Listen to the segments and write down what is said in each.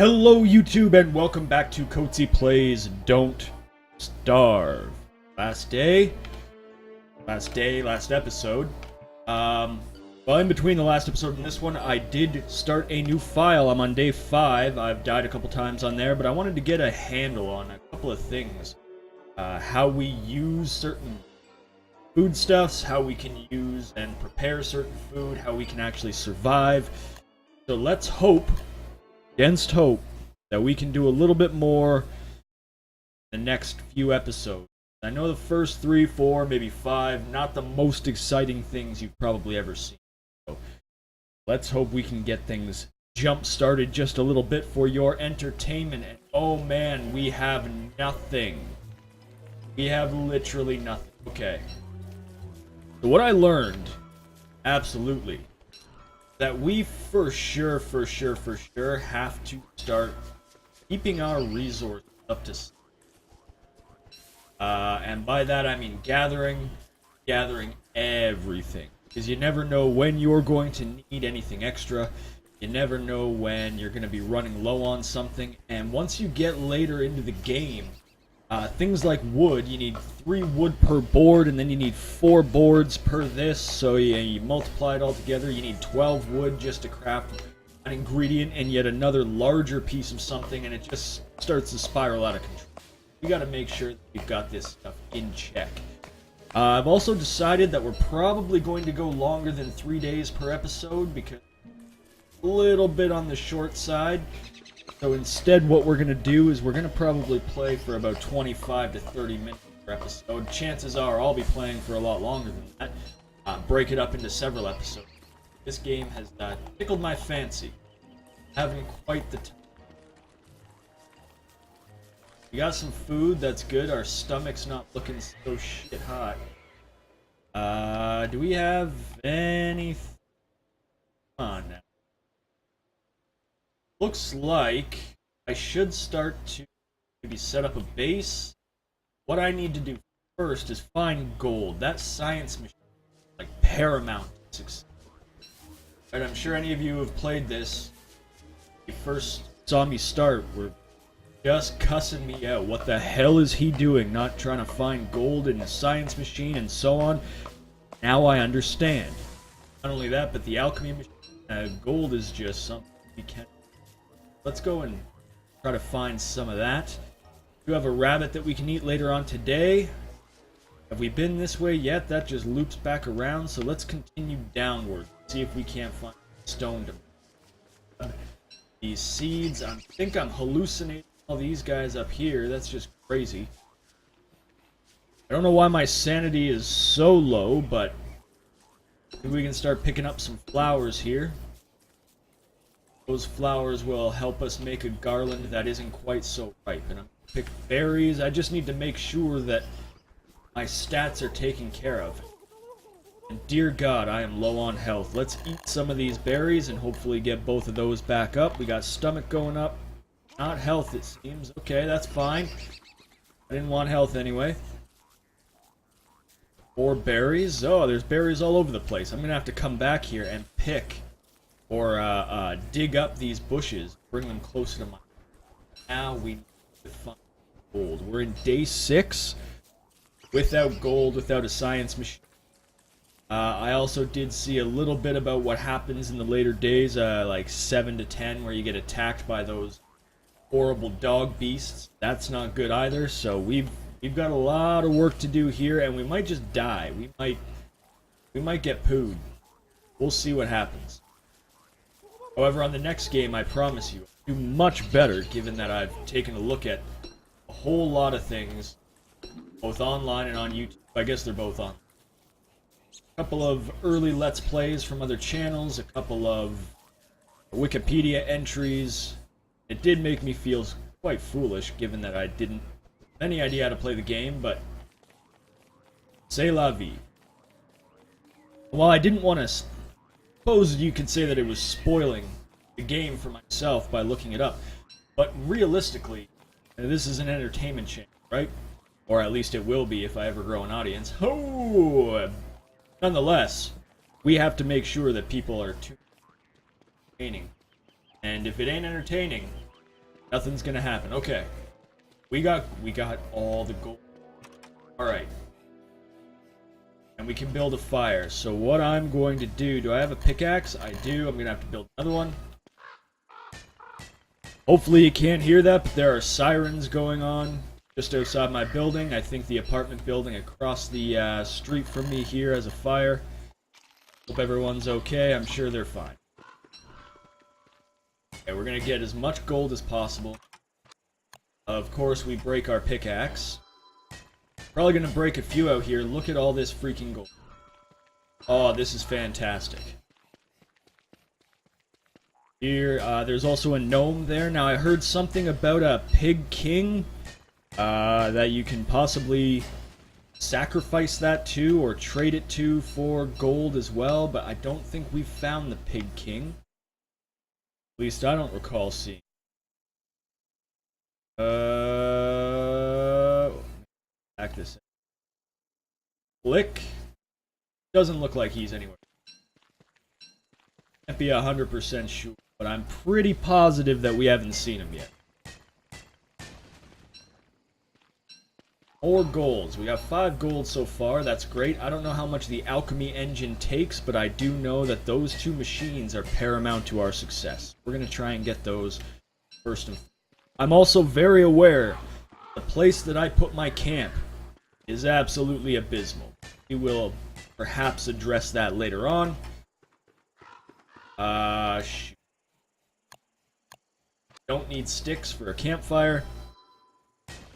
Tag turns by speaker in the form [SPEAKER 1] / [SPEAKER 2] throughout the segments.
[SPEAKER 1] Hello YouTube and welcome back to Coatsy Plays Don't Starve. Last episode. Well, in between the last episode and this one, I did start a new file. I'm on day 5. I've died a couple times on there, but I wanted to get a handle on a couple of things. How we use certain foodstuffs, how we can use and prepare certain food, how we can actually survive. So let's hope, against hope, that we can do a little bit more in the next few episodes. I know the first 3, 4, maybe 5, not the most exciting things you've probably ever seen. So let's hope we can get things jump-started just a little bit for your entertainment. And oh man, we have nothing. We have literally nothing. Okay. So what I learned, absolutely, that we for sure have to start keeping our resources up to and by that I mean gathering everything, because you never know when you're going to need anything extra. You never know when you're going to be running low on something, and once you get later into the game, things like wood, you need 3 wood per board, and then you need 4 boards per this, so you multiply it all together, you need 12 wood just to craft an ingredient and yet another larger piece of something, and it just starts to spiral out of control. You gotta make sure that you've got this stuff in check. I've also decided that we're probably going to go longer than 3 days per episode, because a little bit on the short side. So instead what we're going to do is we're going to probably play for about 25 to 30 minutes per episode. Chances are I'll be playing for a lot longer than that. Break it up into several episodes. This game has tickled my fancy. Having quite the time. We got some food, that's good. Our stomach's not looking so shit hot. Do we have anything on now? Looks like I should start to maybe set up a base. What I need to do first is find gold. That science machine is like paramount success. Right, I'm sure any of you who have played this, you first saw me start, were just cussing me out. What the hell is he doing? Not trying to find gold in a science machine and so on. Now I understand. Not only that, but the alchemy machine, gold is just something we can't. Let's go and try to find some of that. We have a rabbit that we can eat later on today. Have we been this way yet? That just loops back around, so let's continue downward. See if we can't find stone to these seeds. I think I'm hallucinating all these guys up here. That's just crazy. I don't know why my sanity is so low, but maybe we can start picking up some flowers here. Those flowers will help us make a garland that isn't quite so ripe. And I'm gonna pick berries. I just need to make sure that my stats are taken care of. And dear God, I am low on health. Let's eat some of these berries and hopefully get both of those back up. We got stomach going up. Not health, it seems. Okay, that's fine. I didn't want health anyway. 4 berries. Oh, there's berries all over the place. I'm going to have to come back here and pick or dig up these bushes, bring them closer to my... Now we need to find gold. We're in day 6, without gold, without a science machine. I also did see a little bit about what happens in the later days, like 7 to 10, where you get attacked by those horrible dog beasts. That's not good either, so we've got a lot of work to do here, and we might just die. We might get pooed. We'll see what happens. However, on the next game, I promise you, I'll do much better, given that I've taken a look at a whole lot of things, both online and on YouTube. I guess they're both on. A couple of early Let's Plays from other channels, a couple of Wikipedia entries. It did make me feel quite foolish, given that I didn't have any idea how to play the game, but c'est la vie. While I didn't want to... suppose you could say that it was spoiling the game for myself by looking it up. But realistically, this is an entertainment channel, right? Or at least it will be if I ever grow an audience. Oh! Nonetheless, we have to make sure that people are entertaining. And if it ain't entertaining, Nothing's gonna happen. Okay. We got all the gold. Alright. And we can build a fire. So what I'm going to do I have a pickaxe? I do. I'm gonna have to build another one. Hopefully you can't hear that, but there are sirens going on just outside my building. I think the apartment building across the street from me here has a fire. Hope everyone's okay. I'm sure they're fine. Okay, we're gonna get as much gold as possible. Of course, we break our pickaxe. Probably gonna break a few out here. Look at all this freaking gold. Oh, this is fantastic. Here, there's also a gnome there. Now, I heard something about a pig king that you can possibly sacrifice that to or trade it to for gold as well, but I don't think we've found the pig king. At least I don't recall seeing. Back this in. Flick. Doesn't look like he's anywhere. Can't be 100% sure, but I'm pretty positive that we haven't seen him yet. More golds. We got 5 golds so far. That's great. I don't know how much the alchemy engine takes, but I do know that those 2 machines are paramount to our success. We're going to try and get those first and foremost. I'm also very aware the place that I put my camp is absolutely abysmal. We will perhaps address that later on. Shoot. Don't need sticks for a campfire,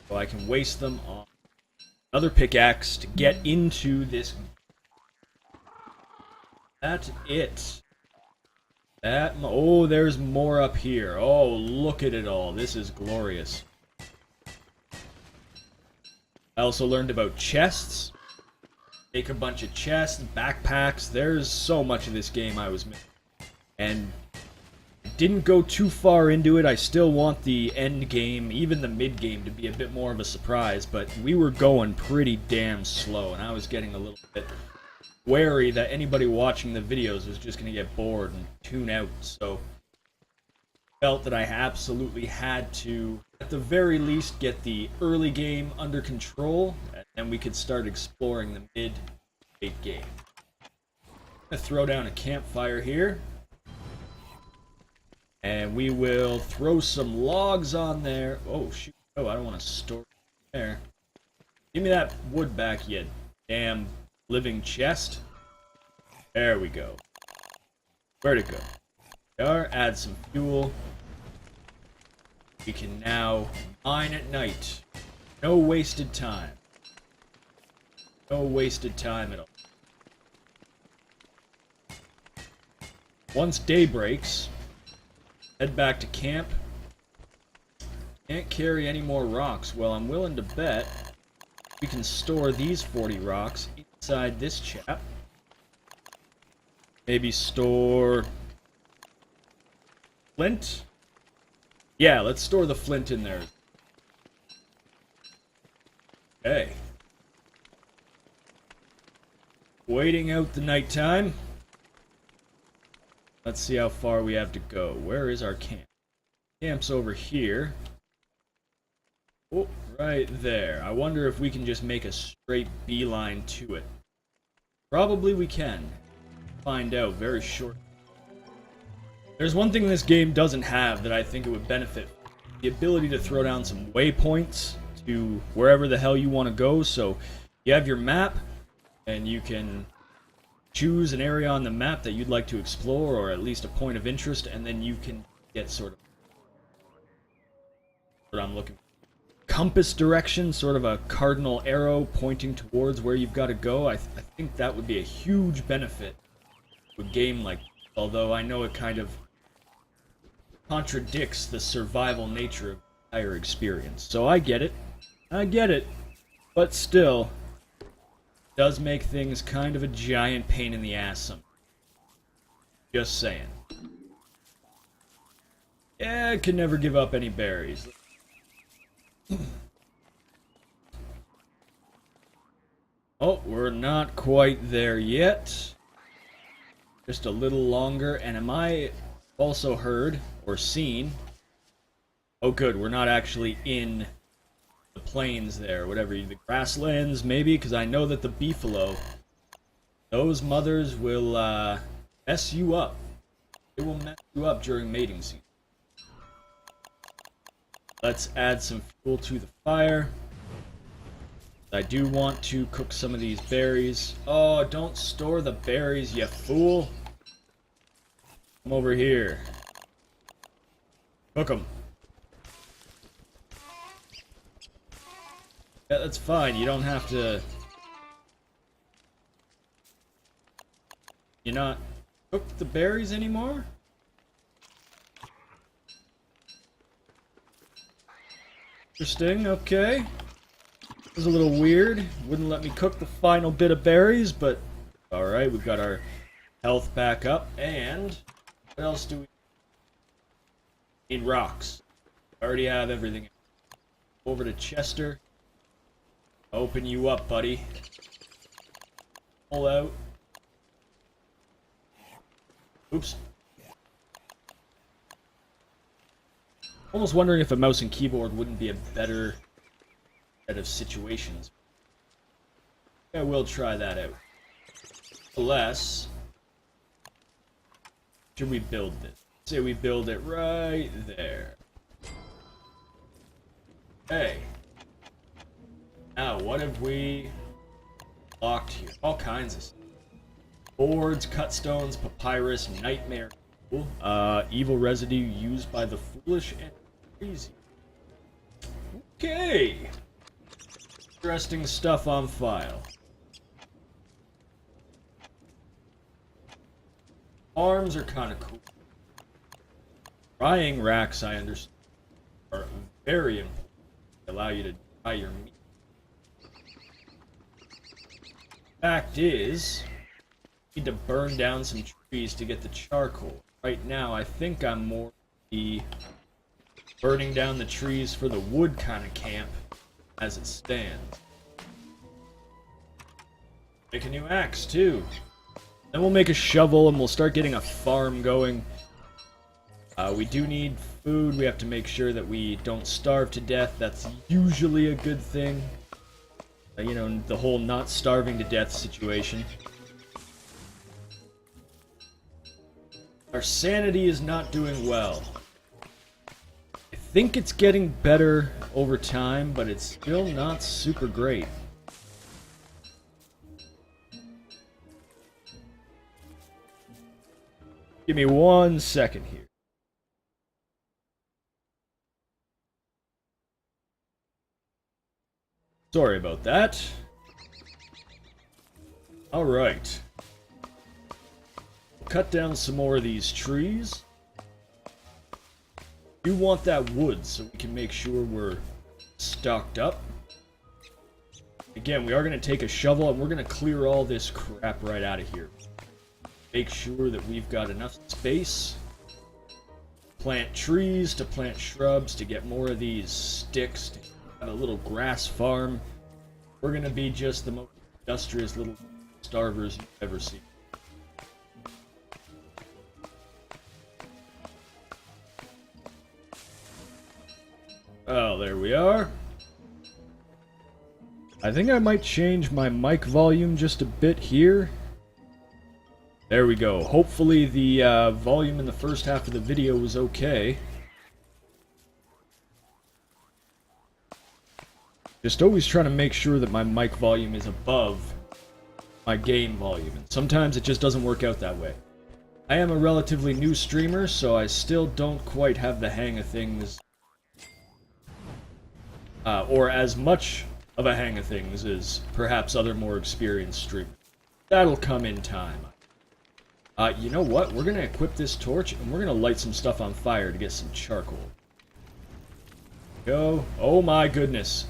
[SPEAKER 1] so I can waste them on another pickaxe to get into this. That's it. Oh, there's more up here. Oh, look at it all. This is glorious. I also learned about chests. Make a bunch of chests, backpacks. There's so much of this game I was missing. And didn't go too far into it. I still want the end game, even the mid game, to be a bit more of a surprise, but we were going pretty damn slow, and I was getting a little bit wary that anybody watching the videos was just going to get bored and tune out, so felt that I absolutely had to, at the very least, get the early game under control, and then we could start exploring the mid-late game. I'm going to throw down a campfire here. And we will throw some logs on there. Oh, shoot. Oh, I don't want to store it there. Give me that wood back, you damn living chest. There we go. Where'd it go? There, add some fuel. We can now mine at night. No wasted time. No wasted time at all. Once day breaks, head back to camp. Can't carry any more rocks. Well, I'm willing to bet we can store these 40 rocks inside this chap. Maybe store flint? Yeah, let's store the flint in there. Okay. Waiting out the nighttime. Let's see how far we have to go. Where is our camp? Camp's over here. Oh, right there. I wonder if we can just make a straight beeline to it. Probably we can. Find out very short. There's one thing this game doesn't have that I think it would benefit. The ability to throw down some waypoints to wherever the hell you want to go. So you have your map, and you can choose an area on the map that you'd like to explore, or at least a point of interest, and then you can get sort of what I'm looking for. Compass direction, sort of a cardinal arrow pointing towards where you've got to go. I think that would be a huge benefit to a game like this, although I know it kind of contradicts the survival nature of the entire experience. So I get it. I get it. But still, does make things kind of a giant pain in the ass sometimes. Just saying. Yeah, I could never give up any berries. Oh, we're not quite there yet. Just a little longer. And am I also heard or seen? Oh good, we're not actually in the plains there, whatever, the grasslands maybe, because I know that the beefalo, those mothers will mess you up. They will mess you up during mating season. Let's add some fuel to the fire. I do want to cook some of these berries. Oh, don't store the berries, you fool. Come over here. Cook them. Yeah, that's fine. You don't have to... You not cook the berries anymore? Interesting, okay. It was a little weird. Wouldn't let me cook the final bit of berries, but... Alright, we've got our health back up, and... What else do we need? Rocks. I already have everything. Over to Chester. Open you up, buddy. Pull out. Oops. Almost wondering if a mouse and keyboard wouldn't be a better set of situations. I will try that out. Unless... Should we build this? Say we build it right there. Okay. Now, what have we locked here? All kinds of stuff. Boards, cut stones, papyrus, nightmare. Evil residue used by the foolish and crazy. Okay. Interesting stuff on file. Arms are kind of cool. Drying racks, I understand, are very important. They allow you to dry your meat. Fact is, I need to burn down some trees to get the charcoal. Right now, I think I'm more the burning down the trees for the wood kind of camp as it stands. Make a new axe, too. Then we'll make a shovel and we'll start getting a farm going. We do need food. We have to make sure that we don't starve to death. That's usually a good thing. You know, the whole not starving to death situation. Our sanity is not doing well. I think it's getting better over time, but it's still not super great. Give me 1 second here. Sorry about that. Alright. Cut down some more of these trees. You want that wood so we can make sure we're stocked up. Again, we are going to take a shovel and we're going to clear all this crap right out of here. Make sure that we've got enough space. Plant trees, to plant shrubs, to get more of these sticks, to have a little grass farm. We're going to be just the most industrious little starvers you've ever seen. Oh, there we are. I think I might change my mic volume just a bit here. There we go. Hopefully the volume in the first half of the video was okay. Just always trying to make sure that my mic volume is above my game volume. And sometimes it just doesn't work out that way. I am a relatively new streamer, so I still don't quite have the hang of things. Or as much of a hang of things as perhaps other more experienced streamers. That'll come in time. You know what? We're going to equip this torch, and we're going to light some stuff on fire to get some charcoal. Go. Oh my goodness.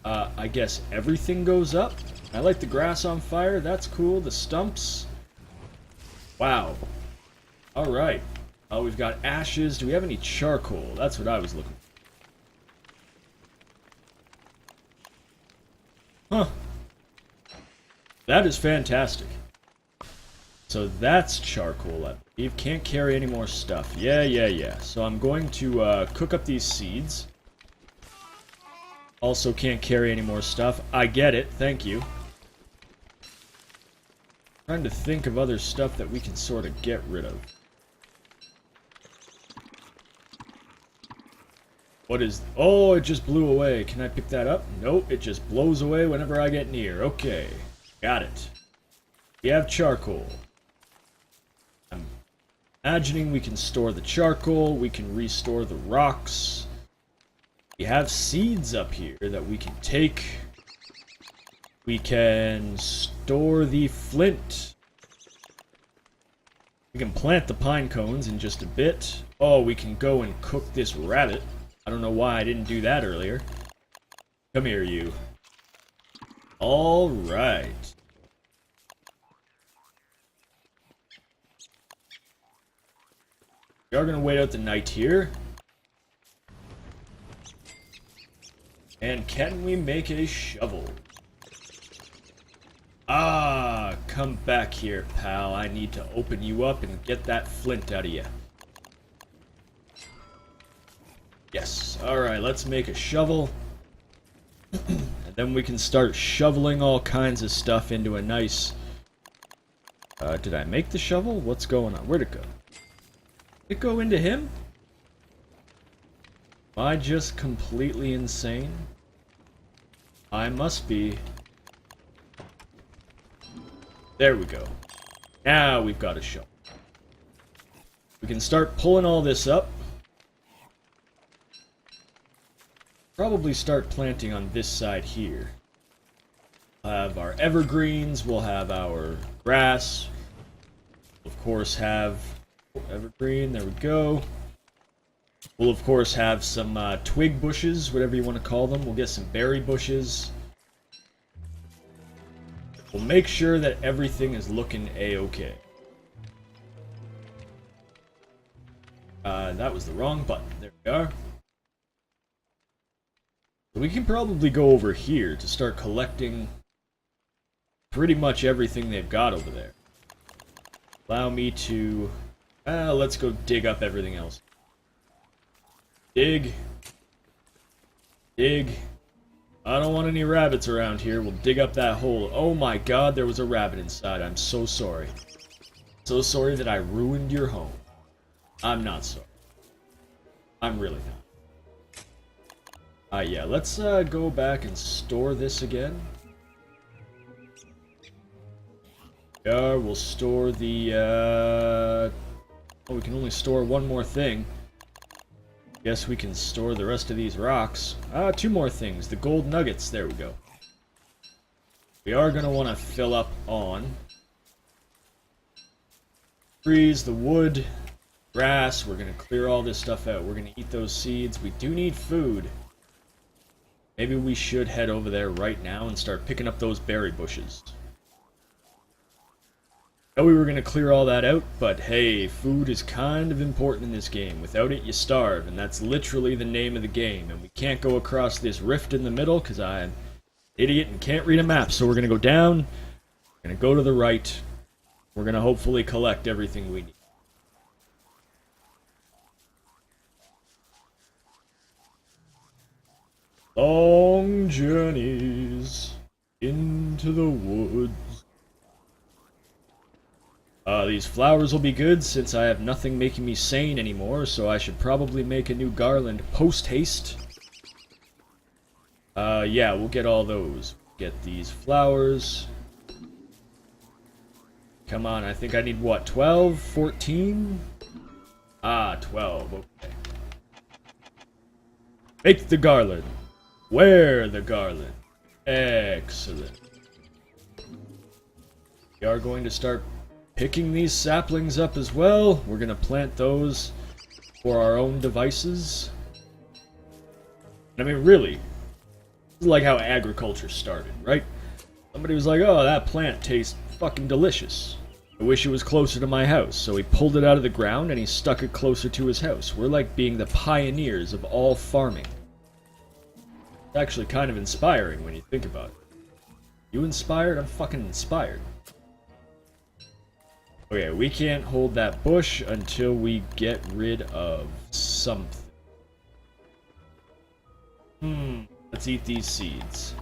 [SPEAKER 1] I guess everything goes up. I light the grass on fire. That's cool. The stumps. Wow. Alright. Oh, we've got ashes. Do we have any charcoal? That's what I was looking for. Huh. That is fantastic. So that's charcoal. Eve can't carry any more stuff. Yeah. So I'm going to cook up these seeds. Also can't carry any more stuff. I get it. Thank you. Trying to think of other stuff that we can sort of get rid of. What is... Oh, it just blew away. Can I pick that up? Nope, it just blows away whenever I get near. Okay, got it. We have charcoal. I'm imagining we can store the charcoal. We can restore the rocks. We have seeds up here that we can take. We can store the flint. We can plant the pine cones in just a bit. Oh, we can go and cook this rabbit. I don't know why I didn't do that earlier. Come here, you. Alright. We are going to wait out the night here. And can we make a shovel? Ah, come back here, pal. I need to open you up and get that flint out of you. Yes. Alright, let's make a shovel. And then we can start shoveling all kinds of stuff into a nice... did I make the shovel? What's going on? Where'd it go? Did it go into him? Am I just completely insane? I must be. There we go. Now we've got a shovel. We can start pulling all this up. Probably start planting on this side here. We'll have our evergreens, we'll have our grass. We'll of course have evergreen, there we go. We'll of course have some twig bushes, whatever you want to call them. We'll get some berry bushes. We'll make sure that everything is looking a-okay. That was the wrong button. There we are. So we can probably go over here to start collecting pretty much everything they've got over there. Allow me to... let's go dig up everything else. Dig. Dig. I don't want any rabbits around here. We'll dig up that hole. Oh my god, there was a rabbit inside. I'm so sorry. So sorry that I ruined your home. I'm not sorry. I'm really not. Yeah, let's go back and store this again. Yeah, we'll store the, oh, we can only store one more thing. Guess we can store the rest of these rocks. Two more things. The gold nuggets. There we go. We are going to want to fill up on trees, the wood, grass. We're going to clear all this stuff out. We're going to eat those seeds. We do need food. Maybe we should head over there right now and start picking up those berry bushes. I know we were going to clear all that out, but hey, food is kind of important in this game. Without it, you starve, and that's literally the name of the game. And we can't go across this rift in the middle, because I'm an idiot and can't read a map. So we're going to go down, we're going to go to the right, we're going to hopefully collect everything we need. Long journeys into the woods. These flowers will be good since I have nothing making me sane anymore, so I should probably make a new garland post-haste. Yeah, we'll get all those. Get these flowers. Come on, I think I need what, 12? 14? 12, okay. Make the garland. Wear the garland. Excellent. We are going to start picking these saplings up as well. We're going to plant those for our own devices. I mean, really, this is like how agriculture started, right? Somebody was like, oh, that plant tastes fucking delicious. I wish it was closer to my house. So he pulled it out of the ground and he stuck it closer to his house. We're like being the pioneers of all farming. It's actually kind of inspiring when you think about it. You inspired? I'm fucking inspired. Okay, we can't hold that bush until we get rid of something. Let's eat these seeds.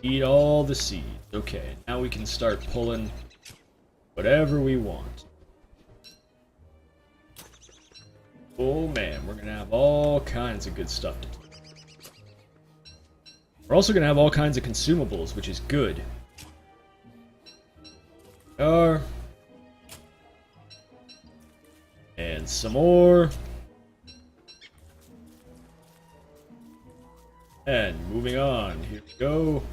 [SPEAKER 1] Eat all the seeds. Okay, now we can start pulling whatever we want. Oh man, we're gonna have all kinds of good stuff to do. We're also gonna have all kinds of consumables, which is good. And some more. And moving on, here we go.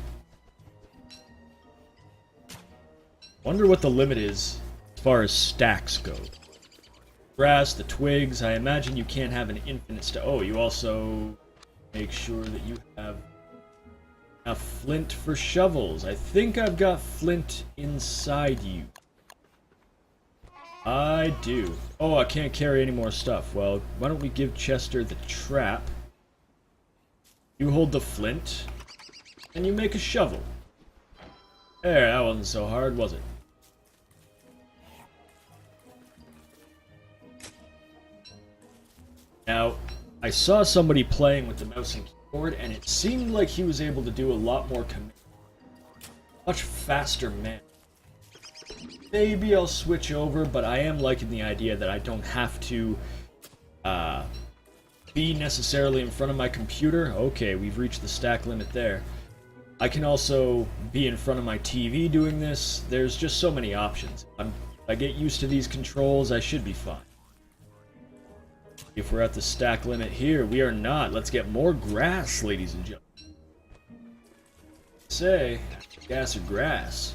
[SPEAKER 1] Wonder what the limit is as far as stacks go. Grass, the twigs, I imagine you can't have an infinite stack. Oh, you also make sure that you have enough flint for shovels. I think I've got flint inside you. I do. Oh, I can't carry any more stuff. Well, why don't we give Chester the trap? You hold the flint, and you make a shovel. There, that wasn't so hard, was it? Now, I saw somebody playing with the mouse and keyboard, and it seemed like he was able to do a lot more command. Much faster man. Maybe I'll switch over, but I am liking the idea that I don't have to be necessarily in front of my computer. Okay, we've reached the stack limit there. I can also be in front of my TV doing this. There's just so many options. If I get used to these controls, I should be fine. If we're at the stack limit here, we are not. Let's get more grass, ladies and gentlemen. Say, gas or grass?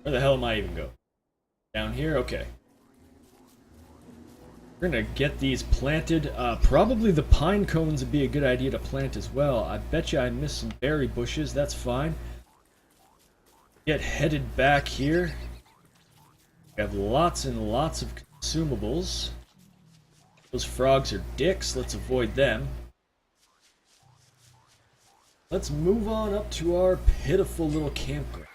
[SPEAKER 1] Where the hell am I even going? Down here? Okay. We're gonna get these planted. Probably the pine cones would be a good idea to plant as well. I bet you I missed some berry bushes. That's fine. Get headed back here. We have lots and lots of consumables. Those frogs are dicks. Let's avoid them. Let's move on up to our pitiful little campground.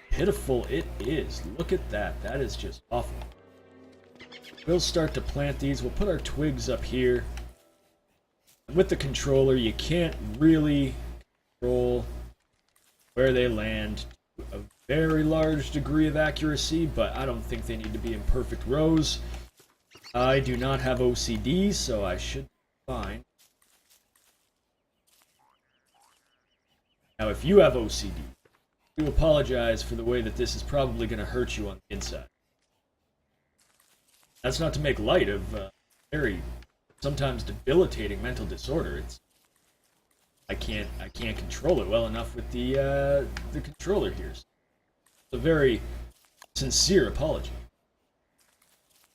[SPEAKER 1] Pitiful it is. Look at that. That is just awful. We'll start to plant these. We'll put our twigs up here. With the controller, you can't really control where they land to a very large degree of accuracy, but I don't think they need to be in perfect rows. I do not have OCD, so I should be fine. Now, if you have OCD, I do apologize for the way that this is probably going to hurt you on the inside. That's not to make light of very sometimes debilitating mental disorder. I can't control it well enough with the controller here. It's a very sincere apology,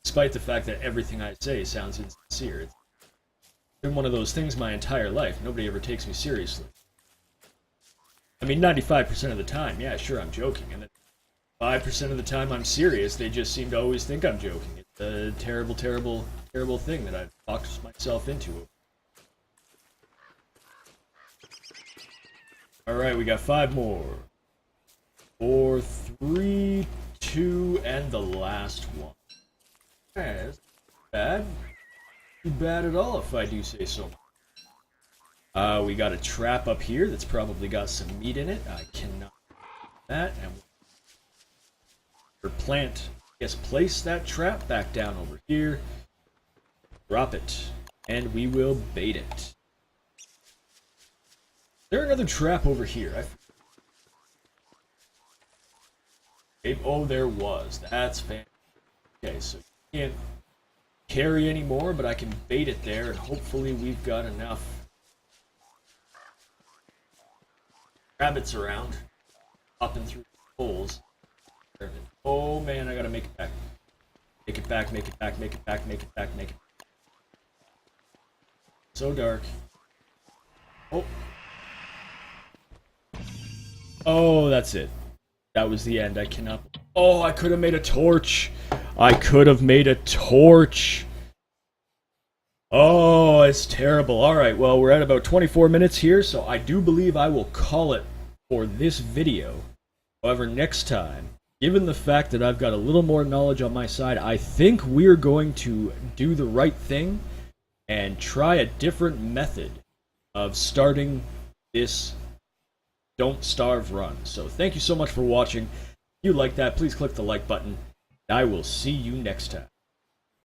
[SPEAKER 1] despite the fact that everything I say sounds insincere. It's been one of those things my entire life. Nobody ever takes me seriously. I mean, 95% of the time, yeah, sure, I'm joking, and then 5% of the time I'm serious. They just seem to always think I'm joking. It's a terrible, terrible, terrible thing that I've boxed myself into. Alright, we got 5 more. 4, 3, 2, and the last one. That's not bad. Not bad at all, if I do say so. We got a trap up here that's probably got some meat in it. I cannot do that. And place that trap back down over here. Drop it. And we will bait it. Is there another trap over here? Oh, there was. That's fantastic. Okay, so you can't carry anymore, but I can bait it there, and hopefully we've got enough rabbits around, hopping through the holes. Oh man, I gotta make it back. Make it back, make it back, make it back, make it back, make it back. So dark. Oh. Oh, that's it. That was the end. I cannot... Oh, I could have made a torch. I could have made a torch. Oh, it's terrible. Alright, well, we're at about 24 minutes here, so I do believe I will call it for this video. However, next time, given the fact that I've got a little more knowledge on my side, I think we're going to do the right thing and try a different method of starting this Don't Starve run. So thank you so much for watching. If you like that, please click the like button. I will see you next time.